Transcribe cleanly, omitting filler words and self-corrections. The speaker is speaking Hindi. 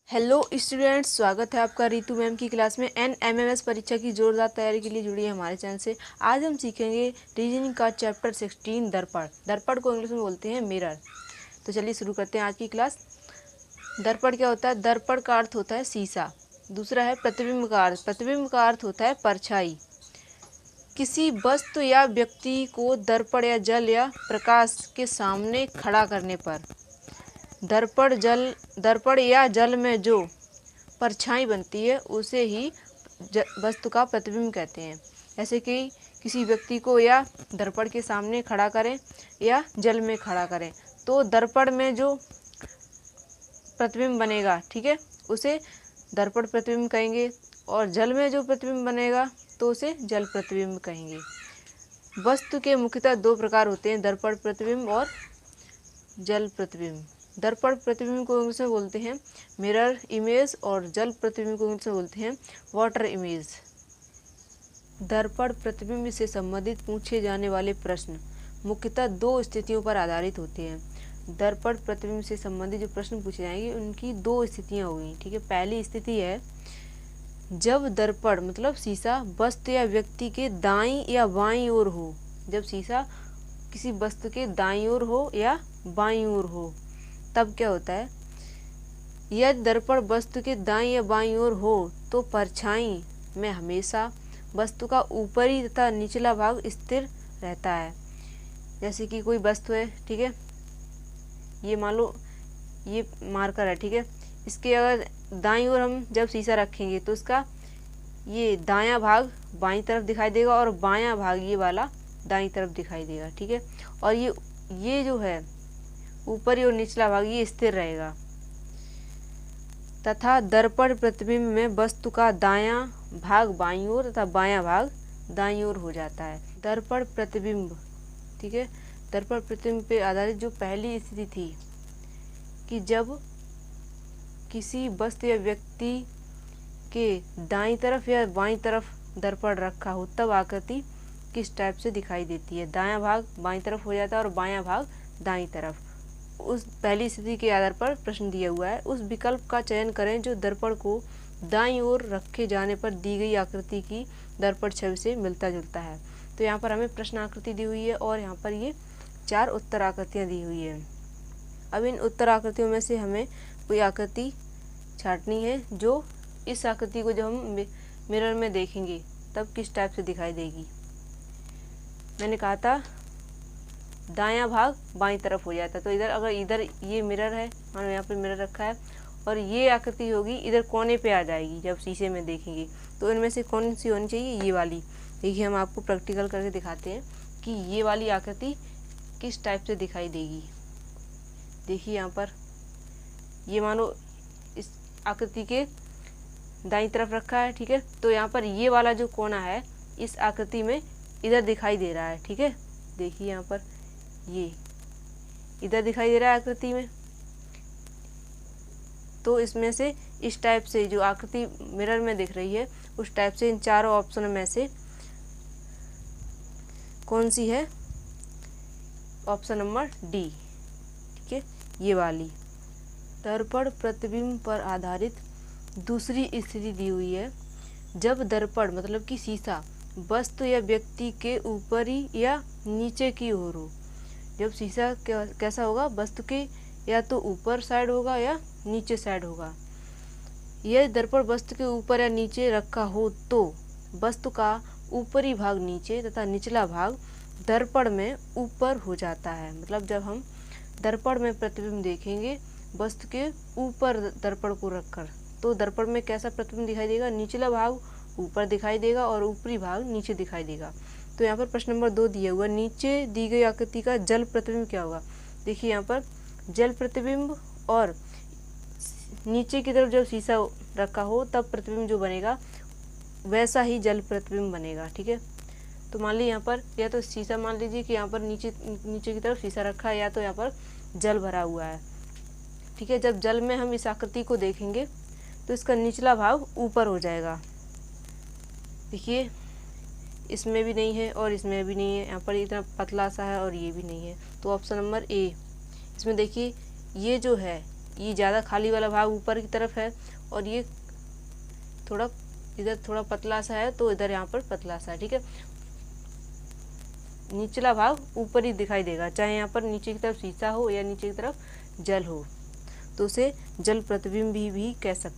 हेलो स्टूडेंट्स, स्वागत है आपका रितु मैम की क्लास में। एनएमएमएस परीक्षा की जोरदार तैयारी के लिए जुड़िए हमारे चैनल से। आज हम सीखेंगे रीजनिंग का चैप्टर 16 दर्पण। दर्पण को इंग्लिश में बोलते हैं मिरर। तो चलिए शुरू करते हैं आज की क्लास। दर्पण क्या होता है? दर्पण का अर्थ होता है शीशा। दूसरा है प्रतिबिंब का अर्थ। प्रतिबिंब का अर्थ होता है परछाई। किसी वस्तु या व्यक्ति को दर्पण या जल या प्रकाश के सामने खड़ा करने पर दर्पण या जल में जो परछाई बनती है उसे ही वस्तु का प्रतिबिंब कहते हैं। जैसे कि किसी व्यक्ति को या दर्पण के सामने खड़ा करें या जल में खड़ा करें तो दर्पण में जो प्रतिबिंब बनेगा, ठीक है, उसे दर्पण प्रतिबिंब कहेंगे, और जल में जो प्रतिबिंब बनेगा तो उसे जल प्रतिबिंब कहेंगे। वस्तु के मुख्यतः दो प्रकार होते हैं, दर्पण प्रतिबिंब और जल प्रतिबिंब। दर्पण प्रतिबिंब को इंग्लिश में बोलते हैं मिरर इमेज और जल प्रतिबिंब को इंग्लिश में बोलते हैं वाटर इमेज। दर्पण प्रतिबिंब से संबंधित पूछे जाने वाले प्रश्न मुख्यतः दो स्थितियों पर आधारित होते हैं। दर्पण प्रतिबिंब से संबंधित जो प्रश्न पूछे जाएंगे उनकी दो स्थितियां होंगी, ठीक है। पहली स्थिति है जब दर्पण मतलब शीशा वस्तु या व्यक्ति के दाईं या बाईं ओर हो। जब शीशा किसी वस्तु के दाईं ओर हो या बाईं ओर हो तब क्या होता है? यदि दर्पण वस्तु के दाईं या बाईं ओर हो तो परछाई में हमेशा वस्तु का ऊपरी तथा निचला भाग स्थिर रहता है। जैसे कि कोई वस्तु है, ठीक है, ये मान लो ये मार्कर है, ठीक है, इसके अगर दाईं ओर हम जब शीशा रखेंगे तो इसका ये दायां भाग बाईं तरफ दिखाई देगा और बायां भाग ये वाला दाईं तरफ दिखाई देगा, ठीक है। और ये जो है ऊपरी और निचला भाग ये स्थिर रहेगा। तथा दर्पण प्रतिबिंब में वस्तु का दायां भाग बाईं ओर तथा बायां भाग दाईं ओर हो जाता है। दर्पण प्रतिबिंब, ठीक है, दर्पण प्रतिबिंब पे आधारित जो पहली स्थिति थी कि जब किसी वस्तु या व्यक्ति के दाईं तरफ या बाईं तरफ दर्पण रखा हो तब आकृति किस टाइप से दिखाई देती है। दायां भाग बाईं तरफ हो जाता है और बायां भाग दाईं तरफ। उस पहली स्थिति के आधार पर प्रश्न दिया हुआ है। उस विकल्प का चयन करें जो दर्पण को दाईं ओर रखे जाने पर दी गई आकृति की दर्पण छवि से मिलता जुलता है। तो यहाँ पर हमें प्रश्न आकृति दी हुई है और यहाँ पर ये 4 उत्तर आकृतियाँ दी हुई है। अब इन उत्तर आकृतियों में से हमें कोई आकृति छांटनी है जो इस आकृति को जब हम मिरर में देखेंगे तब किस टाइप से दिखाई देगी। मैंने कहा था दायां भाग बाईं तरफ हो जाता है, तो अगर इधर ये मिरर है, मानो यहाँ पे मिरर रखा है और ये आकृति होगी इधर कोने पे आ जाएगी जब शीशे में देखेंगे, तो इनमें से कौन सी होनी चाहिए? ये वाली। देखिए हम आपको प्रैक्टिकल करके दिखाते हैं कि ये वाली आकृति किस टाइप से दिखाई देगी। देखिए यहाँ पर ये मानो इस आकृति के दाईं तरफ रखा है, ठीक है, तो यहाँ पर ये वाला जो कोना है इस आकृति में इधर दिखाई दे रहा है, ठीक है। देखिए यहाँ पर ये इधर दिखाई दे रहा है आकृति में, तो इसमें से इस टाइप से जो आकृति मिरर में दिख रही है उस टाइप से इन चारों ऑप्शन में से कौन सी है? ऑप्शन नंबर डी, ठीक है, ये वाली। दर्पण प्रतिबिंब पर आधारित दूसरी स्थिति दी हुई है जब दर्पण मतलब कि शीशा वस्तु या व्यक्ति के ऊपरी या नीचे की ओर हो। जब शीशा कैसा होगा? वस्तु के या तो ऊपर साइड होगा या नीचे साइड होगा। यह दर्पण वस्तु के ऊपर या नीचे रखा हो तो वस्तु का ऊपरी भाग नीचे तथा निचला भाग दर्पण में ऊपर हो जाता है। मतलब जब हम दर्पण में प्रतिबिंब देखेंगे वस्तु के ऊपर दर्पण को रखकर तो दर्पण में कैसा प्रतिबिंब दिखाई देगा? निचला भाग ऊपर दिखाई देगा और ऊपरी भाग नीचे दिखाई देगा। तो यहाँ पर प्रश्न नंबर 2 दिया हुआ, नीचे दी गई आकृति का जल प्रतिबिंब क्या होगा? देखिए यहाँ पर जल प्रतिबिंब और नीचे की तरफ जब शीशा रखा हो तब प्रतिबिंब जो बनेगा वैसा ही जल प्रतिबिंब बनेगा, ठीक है। तो मान लीजिए यहाँ पर या तो शीशा, मान लीजिए कि यहाँ पर नीचे की तरफ शीशा रखा है या तो यहाँ पर जल भरा हुआ है, ठीक है। जब जल में हम इस आकृति को देखेंगे तो इसका निचला भाग ऊपर हो जाएगा। देखिए इसमें भी नहीं है और इसमें भी नहीं है, यहाँ पर इतना पतला सा है और ये भी नहीं है। तो ऑप्शन नंबर ए, इसमें देखिए ये जो है ये ज़्यादा खाली वाला भाग ऊपर की तरफ है और ये थोड़ा इधर थोड़ा पतला सा है, तो इधर यहाँ पर पतला सा है। ठीक है, निचला भाग ऊपर ही दिखाई देगा, चाहे यहाँ पर नीचे की तरफ शीशा हो या नीचे की तरफ जल हो, तो उसे जल प्रतिबिंब भी कह सकते।